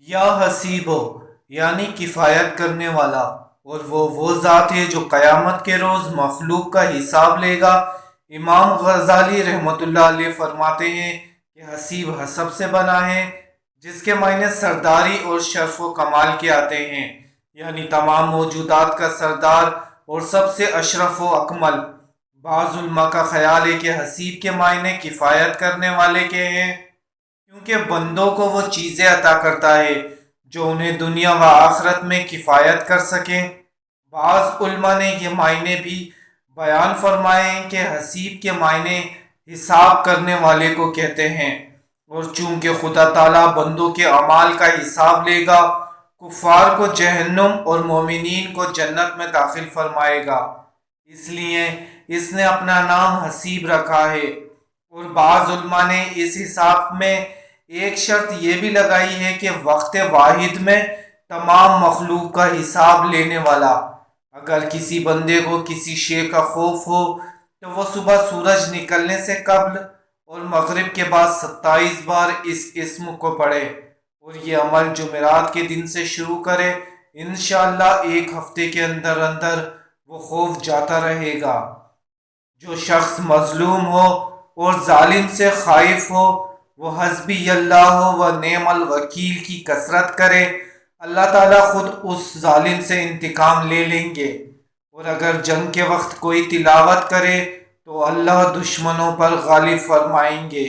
یا حسیبو یعنی کفایت کرنے والا، اور وہ ذات ہے جو قیامت کے روز مخلوق کا حساب لے گا۔ امام غزالی رحمۃ اللہ علیہ فرماتے ہیں کہ حسیب حسب سے بنا ہے، جس کے معنی سرداری اور شرف و کمال کے آتے ہیں، یعنی تمام موجودات کا سردار اور سب سے اشرف و اکمل۔ بعض علماء کا خیال ہے کہ حسیب کے معنی کفایت کرنے والے کے ہیں، کیونکہ بندوں کو وہ چیزیں عطا کرتا ہے جو انہیں دنیا و آخرت میں کفایت کر سکیں۔ بعض علماء نے یہ معنی بھی بیان فرمائے ہیں کہ حسیب کے معنی حساب کرنے والے کو کہتے ہیں، اور چونکہ خدا تعالیٰ بندوں کے اعمال کا حساب لے گا، کفار کو جہنم اور مومنین کو جنت میں داخل فرمائے گا، اس لیے اس نے اپنا نام حسیب رکھا ہے۔ اور بعض علماء نے اس حساب میں ایک شرط یہ بھی لگائی ہے کہ وقت واحد میں تمام مخلوق کا حساب لینے والا۔ اگر کسی بندے کو کسی شے کا خوف ہو تو وہ صبح سورج نکلنے سے قبل اور مغرب کے بعد 27 بار اس اسم کو پڑھے، اور یہ عمل جمعرات کے دن سے شروع کرے، انشاءاللہ ایک ہفتے کے اندر اندر وہ خوف جاتا رہے گا۔ جو شخص مظلوم ہو اور ظالم سے خائف ہو، وہ حسبی اللہ و نعم الوکیل کی کثرت کرے، اللہ تعالیٰ خود اس ظالم سے انتقام لے لیں گے۔ اور اگر جنگ کے وقت کوئی تلاوت کرے تو اللہ دشمنوں پر غالب فرمائیں گے۔